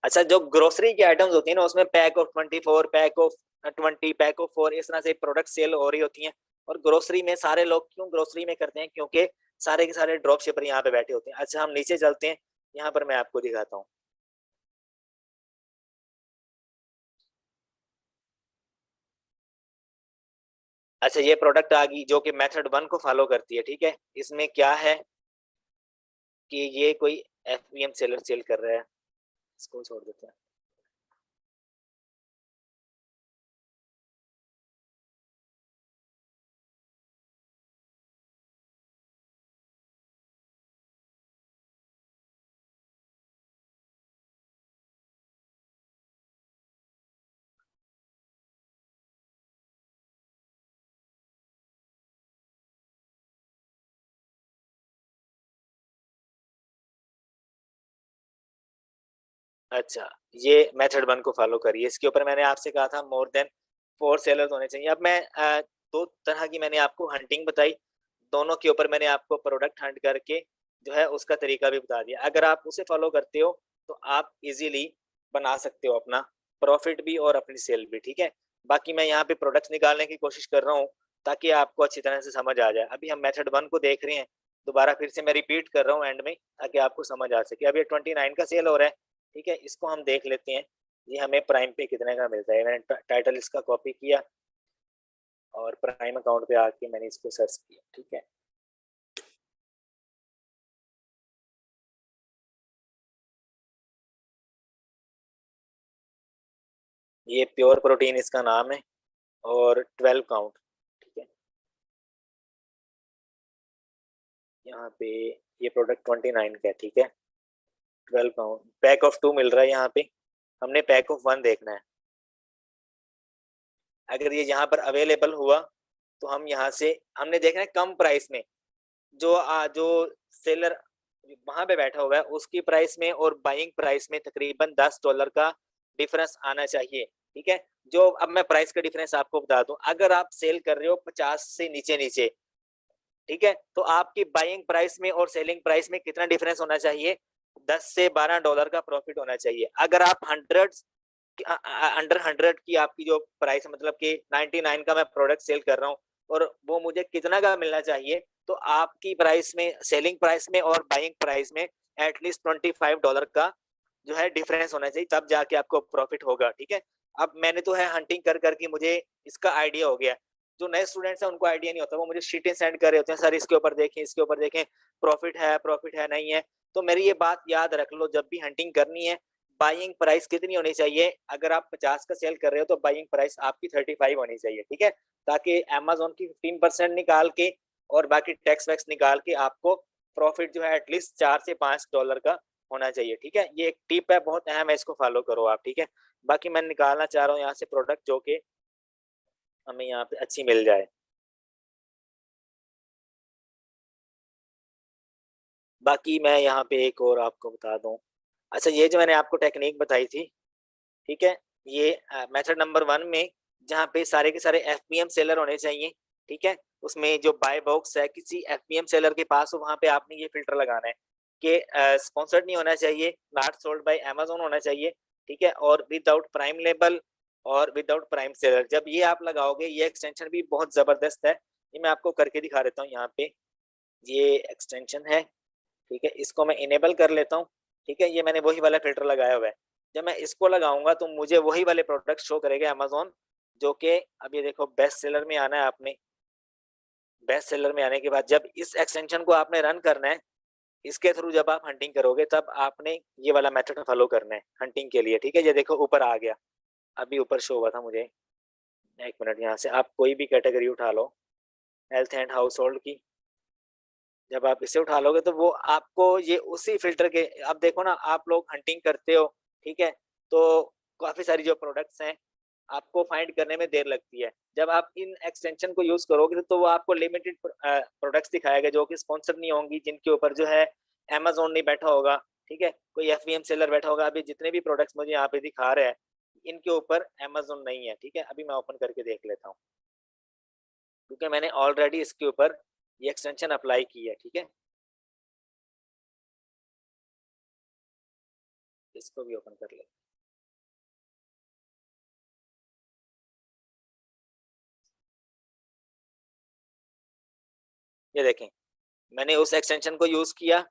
अच्छा, जो ग्रोसरी की आइटम्स होती है ना, उसमें pack of 24, pack of 20, pack of 4, इस तरह से प्रोडक्ट सेल हो रही होती हैं। और ग्रोसरी में सारे लोग क्यों ग्रोसरी में करते हैं, क्योंकि सारे के सारे ड्रॉप शिपर यहाँ पे बैठे होते हैं। अच्छा, हम नीचे चलते हैं, यहाँ पर मैं आपको दिखाता हूँ। अच्छा, ये प्रोडक्ट आ गई जो कि मेथड 1 को फॉलो करती है, ठीक है। इसमें क्या है कि ये कोई एफपीएम सेलर सेल कर रहा है, इसको छोड़ देते हैं। अच्छा, ये मेथड 1 को फॉलो करिए। इसके ऊपर मैंने आपसे कहा था मोर देन 4 सेलर्स होने चाहिए। अब मैं 2 तरह की मैंने आपको हंटिंग बताई, दोनों के ऊपर मैंने आपको प्रोडक्ट हंट करके जो है उसका तरीका भी बता दिया। अगर आप उसे फॉलो करते हो तो आप इजीली बना सकते हो अपना प्रॉफिट भी और अपनी सेल भी, ठीक है। बाकी मैं यहाँ पे प्रोडक्ट्स निकालने की कोशिश कर रहा हूँ ताकि आपको अच्छी तरह से समझ आ जाए। अभी हम मेथड 1 को देख रहे हैं, दोबारा फिर से मैं रिपीट कर रहा हूँ एंड में, ताकि आपको समझ आ सके। अब ये 29 का सेल हो रहा है, ठीक है। इसको हम देख लेते हैं, ये हमें प्राइम पे कितने का मिलता है। मैंने टाइटल इसका कॉपी किया और प्राइम अकाउंट पे आके मैंने इसको सर्च किया, ठीक है। ये प्योर प्रोटीन इसका नाम है और 12 काउंट, ठीक है। यहाँ पे ये प्रोडक्ट 29 का है, ठीक है। 12 काउंट, पैक ऑफ 2 मिल रहा है यहाँ पे। हमने पैक ऑफ 1 देखना है। अगर ये यहाँ पर अवेलेबल हुआ तो हम यहाँ से, हमने देखना है कम प्राइस में, जो सेलर वहां पे बैठा हुआ है उसकी प्राइस में और बाइंग प्राइस में तकरीबन $10 का डिफरेंस आना चाहिए, ठीक है। जो अब मैं प्राइस का डिफरेंस आपको बता दूं, अगर आप सेल कर रहे हो 50 से नीचे नीचे, ठीक है, तो आपकी बाइंग प्राइस में और सेलिंग प्राइस में कितना डिफरेंस होना चाहिए? $10 से $12 का प्रॉफिट होना चाहिए। अगर आप 100 की आपकी जो प्राइस, मतलब कि 99 का मैं प्रोडक्ट सेल कर रहा हूँ और वो मुझे कितना का मिलना चाहिए, तो आपकी प्राइस में, सेलिंग प्राइस में और बाइंग प्राइस में एटलीस्ट $25 का जो है डिफरेंस होना चाहिए, तब जाके आपको प्रॉफिट होगा, ठीक है। अब मैंने तो है हंटिंग कर करके मुझे इसका आइडिया हो गया। जो नए स्टूडेंट्स हैं उनको आइडिया नहीं होता, वो मुझे शीटें सेंड कर रहे होते हैं, सर इसके ऊपर देखें, इसके ऊपर देखें, प्रॉफिट है नहीं है। तो मेरी ये बात याद रख लो, जब भी हंटिंग करनी है, बाइंग प्राइस कितनी होनी चाहिए? अगर आप 50 का सेल कर रहे हो तो बाइंग प्राइस आपकी 35 होनी चाहिए, ठीक है। ताकि अमेजोन की 15% निकाल के और बाकी टैक्स वैक्स निकाल के आपको प्रॉफिट जो है एटलीस्ट $4 से $5 का होना चाहिए, ठीक है। ये एक टिप है, बहुत अहम है, इसको फॉलो करो आप, ठीक है। बाकी मैं निकालना चाह रहा हूँ यहाँ से प्रोडक्ट जो कि हमें यहाँ पे अच्छी मिल जाए। बाकी मैं यहाँ पे एक और आपको बता दूं। अच्छा, ये जो मैंने आपको टेक्निक बताई थी, ठीक है, ये मेथड नंबर 1 में जहाँ पे सारे के सारे एफपीएम सेलर होने चाहिए, ठीक है, उसमें जो बाय बॉक्स है किसी एफपीएम सेलर के पास हो, वहां पे आपने ये फिल्टर लगाना है कि स्पॉन्सर्ड नहीं होना चाहिए, नॉट सोल्ड बाय अमेजोन होना चाहिए, ठीक है, और विदाउट प्राइम लेबल और विदाउट प्राइम सेलर। जब ये आप लगाओगे, ये एक्सटेंशन भी बहुत जबरदस्त है, ये मैं आपको करके दिखा देता हूँ यहाँ पे। ये एक्सटेंशन है, ठीक है, इसको मैं इनेबल कर लेता हूँ, ठीक है। ये मैंने वही वाला फिल्टर लगाया हुआ है। जब मैं इसको लगाऊंगा तो मुझे वही वाले प्रोडक्ट शो करेगा अमेजोन, जो कि अब ये देखो बेस्ट सेलर में आना है आपने। बेस्ट सेलर में आने के बाद जब इस एक्सटेंशन को आपने रन करना है, इसके थ्रू जब आप हंटिंग करोगे तब आपने ये वाला मेथड फॉलो करना है हंटिंग के लिए, ठीक है। ये देखो ऊपर आ गया, अभी ऊपर शो हुआ था मुझे। एक मिनट, यहाँ से आप कोई भी कैटेगरी उठा लो, हेल्थ एंड हाउस होल्ड की। जब आप इसे उठा लोगे तो वो आपको ये उसी फिल्टर के, अब देखो ना, आप लोग हंटिंग करते हो, ठीक है, तो काफी सारी जो प्रोडक्ट्स हैं आपको फाइंड करने में देर लगती है। जब आप इन एक्सटेंशन को यूज करोगे तो वो आपको लिमिटेड प्रोडक्ट्स दिखाएगा जो कि स्पॉन्सर नहीं होंगी, जिनके ऊपर जो है अमेजोन नहीं बैठा होगा, ठीक है, कोई एफबीएम सेलर बैठा होगा। अभी जितने भी प्रोडक्ट्स मुझे यहाँ पे दिखा रहे हैं, इनके ऊपर अमेजोन नहीं है, ठीक है। अभी मैं ओपन करके देख लेता हूँ, क्योंकि मैंने ऑलरेडी इसके ऊपर ये एक्सटेंशन अप्लाई की है, ठीक है। इसको भी ओपन कर ले। ये देखें, मैंने उस एक्सटेंशन को यूज किया,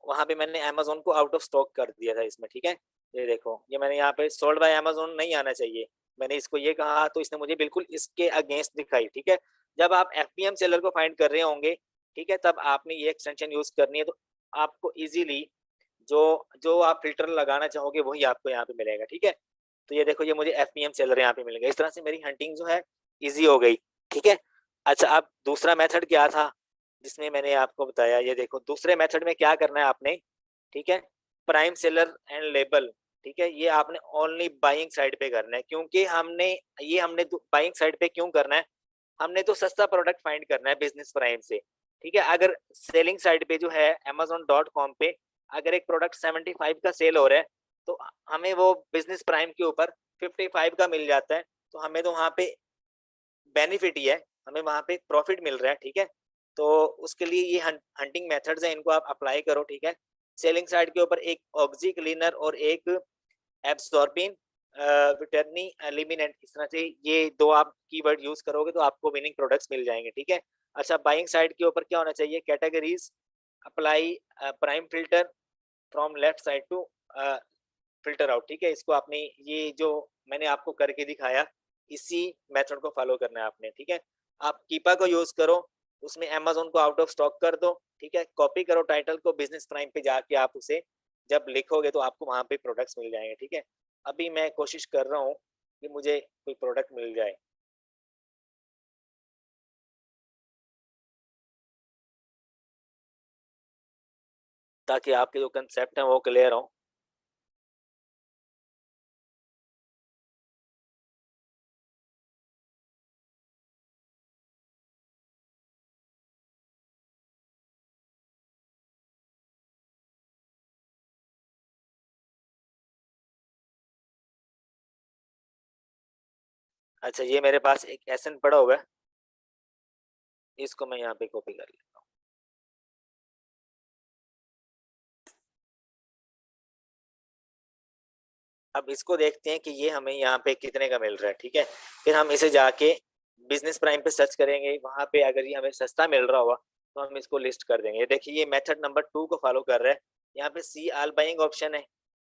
वहां पे मैंने अमेजोन को आउट ऑफ स्टॉक कर दिया था इसमें, ठीक है। ये देखो, ये मैंने यहाँ पे सोल्ड बाय अमेजोन नहीं आना चाहिए, मैंने इसको ये कहा तो इसने मुझे बिल्कुल इसके अगेंस्ट दिखाई, ठीक है। जब आप एफपीएम सेलर को फाइंड कर रहे होंगे, ठीक है, तब आपने ये एक्सटेंशन यूज करनी है, तो आपको इजीली जो जो आप फिल्टर लगाना चाहोगे वही आपको यहाँ पे मिलेगा, ठीक है। तो ये देखो, ये मुझे एफपीएम सेलर यहाँ पे मिल गया, इस तरह से मेरी हंटिंग जो है इजी हो गई, ठीक है। अच्छा, अब दूसरा मेथड क्या था जिसमें मैंने आपको बताया, ये देखो दूसरे मेथड में क्या करना है आपने, ठीक है। प्राइम सेलर एंड लेबल, ठीक है, ये आपने ओनली बाइंग साइड पे करना है, क्योंकि हमने बाइंग साइड पे क्यों करना है, हमने तो सस्ता प्रोडक्ट फाइंड करना है बिजनेस प्राइम से, ठीक है। अगर सेलिंग साइड पे जो है amazon.com पे अगर एक प्रोडक्ट 75 का सेल हो रहा है, तो हमें वो बिजनेस प्राइम के ऊपर 55 का मिल जाता है, तो हमें तो वहां पे बेनिफिट ही है, हमें वहां पे प्रॉफिट मिल रहा है, ठीक है। तो उसके लिए ये हंटिंग मेथड्स हैं, इनको आप अप्लाई करो, ठीक है। सेलिंग साइड के ऊपर एक ऑक्सी क्लीनर और एक एब्सॉर्बिन विटरनी एलिमिनेंट, इस तरह से ये दो आप कीवर्ड यूज करोगे तो आपको विनिंग प्रोडक्ट्स मिल जाएंगे, ठीक है। अच्छा, बाइंग साइड के ऊपर क्या होना चाहिए, categories apply Prime filter from left side to filter out, ठीक है। इसको आपने ये जो मैंने आपको करके दिखाया, इसी मेथड को फॉलो करना है आपने, ठीक है। आप कीपा को यूज करो, उसमें अमेजोन को आउट ऑफ स्टॉक कर दो, ठीक है। कॉपी करो टाइटल को, बिजनेस प्राइम पे जाके आप उसे जब लिखोगे तो आपको वहां पे प्रोडक्ट्स मिल जाएंगे, ठीक है। अभी मैं कोशिश कर रहा हूँ कि मुझे कोई प्रोडक्ट मिल जाए, ताकि आपके जो कंसेप्ट है वो क्लियर हो। अच्छा, ये मेरे पास एक एसन पड़ा हुआ है, इसको मैं यहाँ पे कॉपी कर लेता हूँ। अब इसको देखते हैं कि ये हमें यहाँ पे कितने का मिल रहा है, ठीक है। फिर हम इसे जाके बिजनेस प्राइम पे सर्च करेंगे, वहां पे अगर ये हमें सस्ता मिल रहा होगा तो हम इसको लिस्ट कर देंगे। देखिए, ये मेथड नंबर 2 को फॉलो कर रहा है, यहाँ पे सी ऑल बाइंग ऑप्शन है,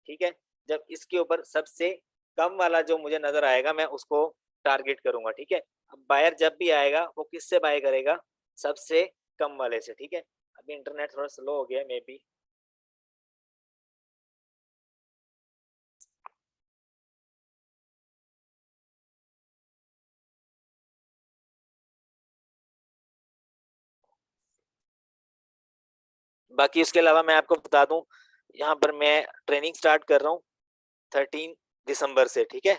ठीक है। जब इसके ऊपर सबसे कम वाला जो मुझे नजर आएगा मैं उसको टारगेट करूंगा, ठीक है। अब बायर जब भी आएगा वो किससे बाय करेगा, सबसे कम वाले से, ठीक है। अभी इंटरनेट थोड़ा स्लो हो गया मे बी। बाकी इसके अलावा मैं आपको बता दूं, यहाँ पर मैं ट्रेनिंग स्टार्ट कर रहा हूँ 13 दिसंबर से, ठीक है।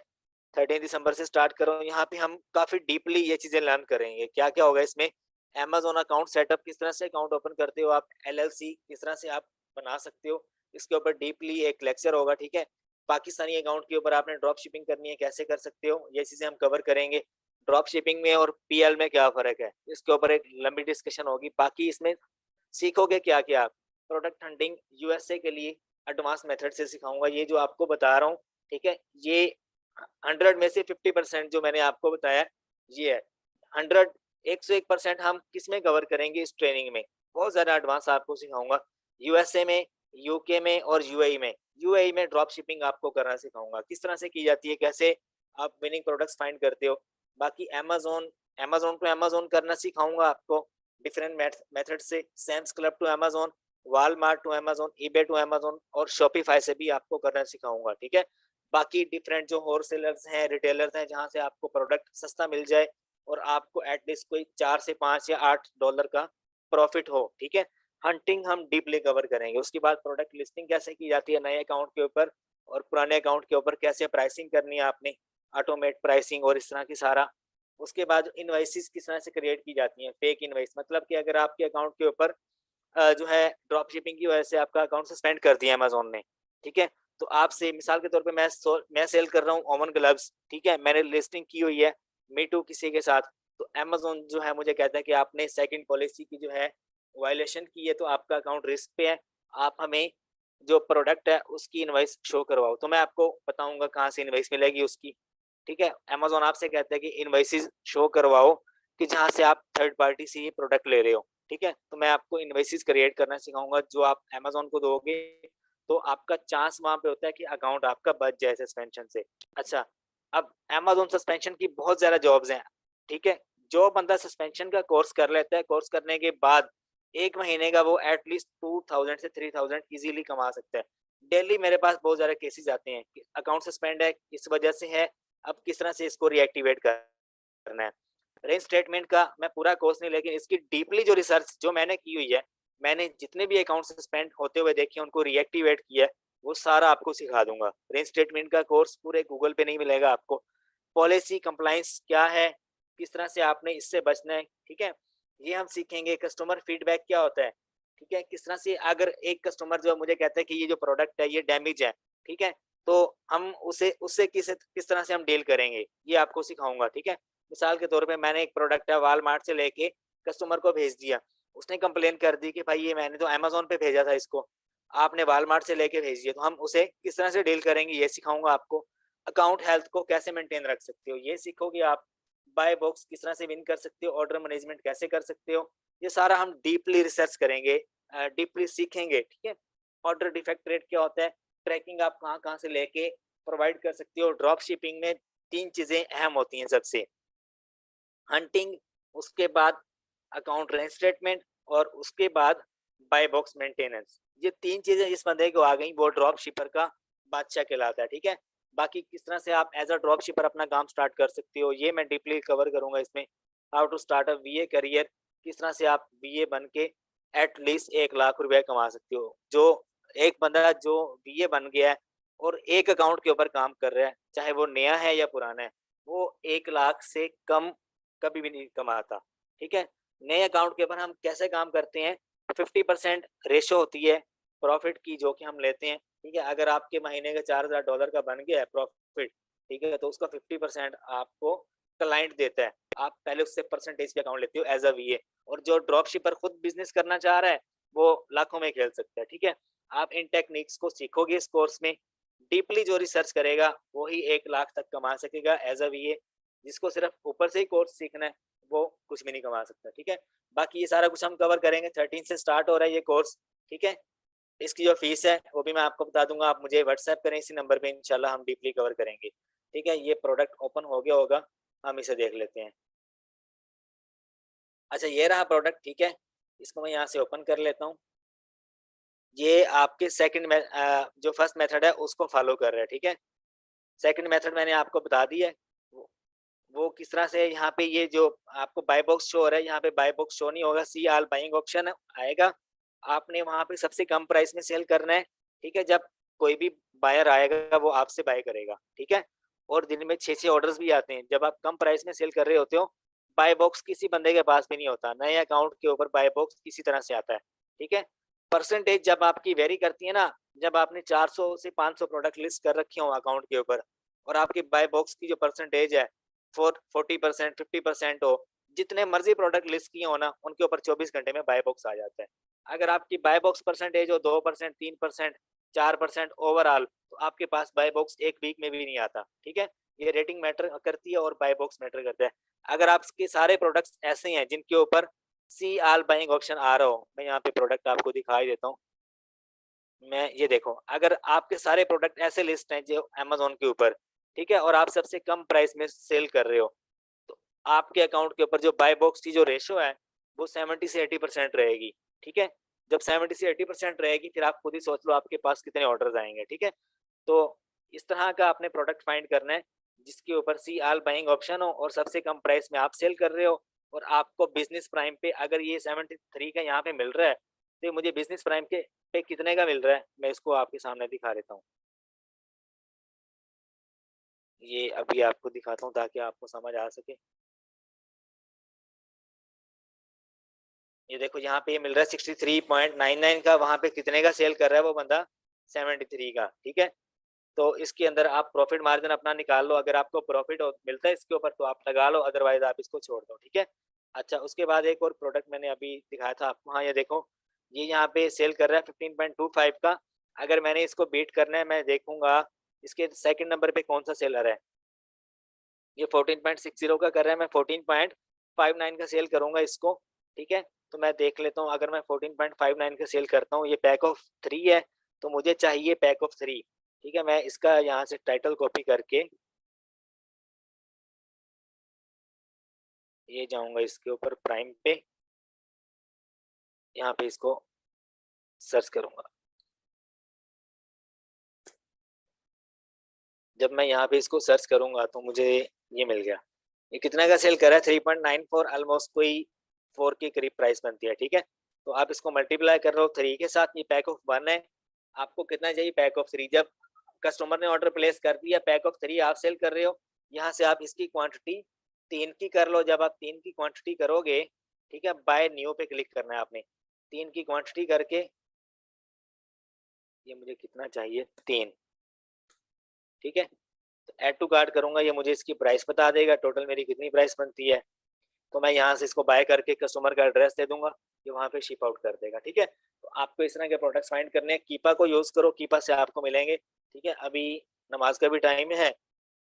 13 दिसंबर से स्टार्ट कर रहा हूँ, यहाँ पे हम काफी डीपली ये चीजें लर्न करेंगे, क्या क्या होगा इसमें। Amazon अकाउंट सेटअप, किस तरह से अकाउंट ओपन करते हो आप, LLC किस तरह से आप बना सकते हो, इसके ऊपर डीपली एक लेक्चर होगा, ठीक है। पाकिस्तानी अकाउंट के ऊपर आपने ड्रॉप शिपिंग करनी है, कैसे कर सकते हो, ये चीजें हम कवर करेंगे। ड्रॉप शिपिंग में और PL में क्या फर्क है, इसके ऊपर एक लंबी डिस्कशन होगी। बाकी इसमें सीखोगे क्या क्या, प्रोडक्ट हंटिंग यूएसए के लिए एडवांस मेथड से सिखाऊंगा, ये जो आपको बता रहा हूँ, ठीक है। ये 100 में से 50% जो मैंने आपको बताया ये है। 101% हम किस में कवर करेंगे इस ट्रेनिंग में, बहुत ज्यादा एडवांस आपको सिखाऊंगा। यूएसए में, यूके में और यूएई में। यूएई में ड्रॉप शिपिंग आपको करना सिखाऊंगा, किस तरह से की जाती है, कैसे आप विनिंग प्रोडक्ट्स फाइंड करते हो। बाकी अमेजोन, अमेजोन टू अमेजोन करना सिखाऊंगा आपको डिफरेंट मेथड से, Sam's Club to Amazon, Walmart to Amazon, eBay to Amazon और शॉपिफाई से भी आपको करना सिखाऊंगा, ठीक है। बाकी डिफरेंट जो होलसेलर्स हैं, रिटेलर्स हैं, जहां से आपको प्रोडक्ट सस्ता मिल जाए और आपको एटलीस्ट कोई 4 से 5 या 8 डॉलर का प्रॉफिट हो, ठीक है। हंटिंग हम डीपली कवर करेंगे, उसके बाद प्रोडक्ट लिस्टिंग कैसे की जाती है नए अकाउंट के ऊपर और पुराने अकाउंट के ऊपर, कैसे प्राइसिंग करनी है आपने, ऑटोमेट प्राइसिंग और इस तरह की सारा। उसके बाद इनवाइसिस किस तरह से क्रिएट की जाती हैं, फेक इनवाइस, मतलब कि अगर आपके अकाउंट के ऊपर जो है ड्रॉप शिपिंग की वजह से आपका अकाउंट सस्पेंड कर दिया अमेजोन ने, ठीक है। तो आपसे मिसाल के तौर पे मैं सेल कर रहा हूँ ओमन ग्लव्स, ठीक है, मैंने लिस्टिंग की हुई है मी टू किसी के साथ, तो अमेजोन जो है मुझे कहता है कि आपने सेकंड पॉलिसी की जो है वायलेशन की है, तो आपका अकाउंट रिस्क पे है, आप हमें जो प्रोडक्ट है उसकी इनवॉइस शो करवाओ। तो मैं आपको बताऊँगा कहाँ से इनवॉइस मिलेगी उसकी, ठीक है? अमेज़न आपसे कहता है कि इनवॉइसेस शो करवाओ कि जहाँ से आप थर्ड पार्टी से ये प्रोडक्ट ले रहे हो, ठीक है? तो मैं आपको इनवॉइसेस क्रिएट करना सिखाऊँगा जो आप अमेज़न को दोगे, तो आपका चांस वहाँ पे होता है कि अकाउंट आपका बच जाए सस्पेंशन से। अच्छा, अब अमेज़न सस्पेंशन की बहुत ज़्यादा जॉब्स हैं, ठीक है? जो बंदा सस्पेंशन का कोर्स कर लेता है, कोर्स करने के बाद 1 महीने का वो एट लीस्ट 2000 से 3000 ईज़िली कमा सकता है। डेली मेरे पास बहुत ज़्यादा केसेस आते हैं कि अकाउंट सस्पेंड है, इस वजह से है, अब किस तरह से इसको रीएक्टिवेट करना है। रीइंस्टेटमेंट का मैं पूरा कोर्स नहीं, लेकिन इसकी डीपली जो रिसर्च जो मैंने की हुई है, मैंने जितने भी अकाउंट सस्पेंड होते हुए देखे हैं, उनको रीएक्टिवेट किया है, वो सारा आपको सिखा दूँगा। रीइंस्टेटमेंट का कोर्स पूरे गूगल पे नहीं मिलेगा आपको। पॉलिसी कंप्लायंस क्या है, किस तरह से आपने इससे बचना है, ठीक है? ये हम सीखेंगे। कस्टमर फीडबैक क्या होता है, ठीक है? किस तरह से अगर एक कस्टमर जो मुझे कहता है कि ये जो प्रोडक्ट है ये डैमेज है, ठीक है? तो हम उसे उससे किस तरह से हम डील करेंगे, ये आपको सिखाऊँगा, ठीक है? मिसाल के तौर पे मैंने एक प्रोडक्ट है वॉलमार्ट से लेके कस्टमर को भेज दिया। उसने कंप्लेन कर दी कि भाई ये मैंने तो अमेज़न पे भेजा था इसको, आपने वॉलमार्ट से लेके भेज दिया। तो हम उसे किस तरह से डील करेंगे ये सिखाऊँगा आपको। अकाउंट हेल्थ को कैसे मेंटेन रख सकते हो, ये सीखोगे आप। बाय बॉक्स किस तरह से विन कर सकते हो, ऑर्डर मैनेजमेंट कैसे कर सकते हो, ये सारा हम डीपली रिसर्च करेंगे, डीपली सीखेंगे, ठीक है? ऑर्डर डिफेक्ट रेट क्या होता है, ट्रैकिंग आप कहाँ-कहाँ से लेके प्रोवाइड कर सकते हो। ड्रॉप शिपिंग में 3 चीज़ें अहम होती हैं सबसे, हंटिंग, उसके बाद अकाउंट रीइंस्टेटमेंट और उसके बाद बाय बॉक्स मेंटेनेंस। ये 3 चीज़ें जिस बंदे को आ गई वो ड्रॉप शिपर का बादशाह कहलाता है, ठीक है? बाकी किस तरह से आप एज़ अ ड्रॉप शिपर अपना काम स्टार्ट कर सकते हो, ये मैं डीपली कवर करूँगा इसमें। How to start a VA career, किस तरह से आप वीए बन के एट लीस्ट 1 लाख रुपए कमा सकते हो। जो एक बंदा जो वीए बन गया है और एक अकाउंट के ऊपर काम कर रहा है, चाहे वो नया है या पुराना है, वो 1 लाख से कम कभी भी नहीं कमाता, ठीक है? नए अकाउंट के ऊपर हम कैसे काम करते हैं, 50% रेशो होती है प्रॉफिट की जो कि हम लेते हैं, ठीक है? अगर आपके महीने का $4000 का बन गया है प्रॉफिट, ठीक है? तो उसका 50% आपको क्लाइंट देता है। आप पहले उससे परसेंटेज पे अकाउंट लेते हो एज़ अ वीए, और जो ड्रॉप शिपर खुद बिज़नेस करना चाह रहा है, वो लाखों में खेल सकता है, ठीक है? आप इन टेक्निक्स को सीखोगे इस कोर्स में, डीपली जो रिसर्च करेगा, वो ही 1 लाख तक कमा सकेगा एज़ अ वीए। जिसको सिर्फ़ ऊपर से ही कोर्स सीखना है, वो कुछ भी नहीं कमा सकता, ठीक है? बाकी ये सारा कुछ हम कवर करेंगे, 13 से स्टार्ट हो रहा है ये कोर्स, ठीक है? इसकी जो फ़ीस है, वो भी मैं आपको बता दूँगा, आप मुझे व्हाट्सएप करें इसी नंबर पे, इंशाल्लाह हम डीपली कवर करेंगे, ठीक है? ये प्रोडक्ट ओपन हो गया होगा, हम इसे देख लेते हैं। अच्छा, ये रहा प्रोडक्ट, ठीक है? इसको मैं यहाँ से ओपन कर लेता हूँ। ये आपके जो फर्स्ट मेथड है उसको फ़ॉलो कर रहा है, ठीक है? सेकंड मेथड मैंने आपको बता दी है। वो वो किस तरह से यहाँ पे ये जो आपको बाय बॉक्स शो हो रहा है, यहाँ पे बाय बॉक्स शो नहीं होगा, सी ऑल बाइंग ऑप्शन आएगा। आपने वहाँ पे सबसे कम प्राइस में सेल करना है, ठीक है? जब कोई भी बायर आएगा वो आपसे बाय करेगा, ठीक है? और दिन में 6-6 ऑर्डर्स भी आते हैं। जब आप कम प्राइस में सेल कर रहे होते हो, बाय बॉक्स किसी बंदे के पास भी नहीं होता। नए अकाउंट के ऊपर बाय बॉक्स इसी तरह से आता है, ठीक है? परसेंटेज जब आपकी वेरी करती है ना, जब आपने 400 से 500 प्रोडक्ट लिस्ट कर रखे हो अकाउंट के ऊपर और आपकी बाय बॉक्स की जो परसेंटेज है 40%, 50% हो, जितने मर्ज़ी प्रोडक्ट लिस्ट किए हो ना, उनके ऊपर 24 घंटे में बाय बॉक्स आ जाता है। अगर आपकी बाय बॉक्स परसेंटेज हो 2%, 3%, 4% ओवरऑल, तो आपके पास बाय बॉक्स 1 वीक में भी नहीं आता, ठीक है? ये रेटिंग मैटर करती है और बाय बॉक्स मैटर करता है। अगर आपके सारे प्रोडक्ट्स ऐसे हैं जिनके ऊपर सी ऑल बाइंग ऑप्शन आ रहा हो, मैं यहाँ पे प्रोडक्ट आपको दिखा ही देता हूँ। मैं ये देखो, अगर आपके सारे प्रोडक्ट ऐसे लिस्ट हैं जो अमेज़न के ऊपर, ठीक है? और आप सबसे कम प्राइस में सेल कर रहे हो, तो आपके अकाउंट के ऊपर जो बाय बॉक्स की जो रेशियो है, वो 70 से 80% रहेगी, ठीक है? जब 70 से 80% रहेगी, फिर आप खुद ही सोच लो आपके पास कितने ऑर्डर्स आएँगे, ठीक है? तो इस तरह का आपने प्रोडक्ट फाइंड करना है, जिसके ऊपर सी ऑल बाइंग ऑप्शन हो और सबसे कम प्राइस में आप सेल कर रहे हो, और आपको बिज़नेस प्राइम पे अगर ये 73 का यहाँ पे मिल रहा है, तो ये मुझे बिज़नेस प्राइम के पे कितने का मिल रहा है, मैं इसको आपके सामने दिखा देता हूँ। ये अभी आपको दिखाता हूँ ताकि आपको समझ आ सके। ये देखो यहाँ पे ये मिल रहा है 63.99 का, वहाँ पे कितने का सेल कर रहा है वो बंदा? 73 का, ठीक है? तो इसके अंदर आप प्रॉफिट मार्जिन अपना निकाल लो, अगर आपको प्रॉफिट मिलता है इसके ऊपर तो आप लगा लो, अदरवाइज आप इसको छोड़ दो, ठीक है? अच्छा, उसके बाद एक और प्रोडक्ट मैंने अभी दिखाया था आपको, हाँ ये देखो, ये यहाँ पे सेल कर रहा है 15.25 का, अगर मैंने इसको बीट करना है, मैं देखूंगा इसके सेकंड नंबर पे कौन सा सेलर है। ये 14.60 का कर रहा है, मैं 14.59 का सेल करूंगा इसको। ठीक है, तो मैं देख लेता हूँ, अगर मैं 14.59 का सेल करता हूँ, ये पैक ऑफ 3 है, तो मुझे चाहिए पैक ऑफ 3। ठीक है, मैं इसका यहाँ से टाइटल कॉपी करके ये जाऊंगा इसके ऊपर प्राइम पे, यहाँ पे इसको सर्च करूंगा। जब मैं यहाँ पे इसको सर्च करूंगा तो मुझे ये मिल गया। ये कितना का सेल कर रहा है? 3.94, ऑलमोस्ट कोई 4 के करीब प्राइस बनती है। ठीक है, तो आप इसको मल्टीप्लाई कर रहे हो 3 के साथ, ये पैक ऑफ 1 है। आपको कितना चाहिए? Pack of 3। जब कस्टमर ने ऑर्डर प्लेस कर दिया, पैक ऑफ 3 आप सेल कर रहे हो, यहाँ से आप इसकी क्वांटिटी 3 की कर लो। जब आप 3 की क्वांटिटी करोगे, ठीक है, बाय न्यू पे क्लिक करना है आपने। 3 की क्वांटिटी करके, ये मुझे कितना चाहिए? 3। ठीक है, तो ऐड टू कार्ट करूंगा, ये मुझे इसकी प्राइस बता देगा टोटल मेरी कितनी प्राइस बनती है। तो मैं यहाँ से इसको बाय करके कस्टमर का एड्रेस दे दूंगा, ये वहाँ पे शिप आउट कर देगा। ठीक है, तो आपको इस तरह के प्रोडक्ट्स फाइंड करने हैं, कीपा को यूज करो, कीपा से आपको मिलेंगे। ठीक है, अभी नमाज का भी टाइम है,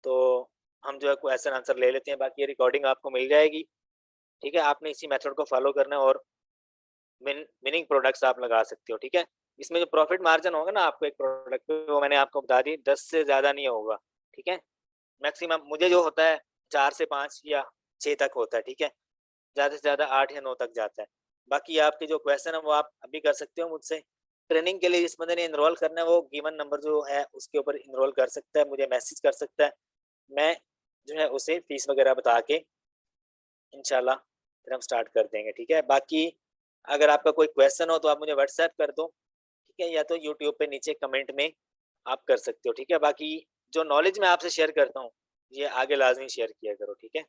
तो हम जो है क्वेश्चन आंसर ले लेते हैं, बाकी ये रिकॉर्डिंग आपको मिल जाएगी। ठीक है, आपने इसी मेथड को फॉलो करना है और विनिंग प्रोडक्ट्स आप लगा सकते हो। ठीक है, इसमें जो प्रॉफिट मार्जिन होगा ना आपको एक प्रोडक्ट पे, वो मैंने आपको बता दी, 10 से ज्यादा नहीं होगा। ठीक है, मैक्सिमम मुझे जो होता है 4 से 5 या 6 तक होता है। ठीक है, ज्यादा से ज्यादा 8 या 9 तक जाता है। बाकी आपके जो क्वेश्चन है वो आप अभी कर सकते हो मुझसे। ट्रेनिंग के लिए जिस बंदे ने इनरोल करना है, वो गिवन नंबर जो है उसके ऊपर इनरोल कर सकता है, मुझे मैसेज कर सकता है, मैं जो है उसे फीस वगैरह बता के इंशाल्लाह फिर हम स्टार्ट कर देंगे। ठीक है, बाकी अगर आपका कोई क्वेश्चन हो तो आप मुझे व्हाट्सएप कर दो। ठीक है, या तो यूट्यूब पे नीचे कमेंट में आप कर सकते हो। ठीक है, बाकी जो नॉलेज मैं आपसे शेयर करता हूँ, ये आगे लाजमी शेयर किया करो। ठीक है।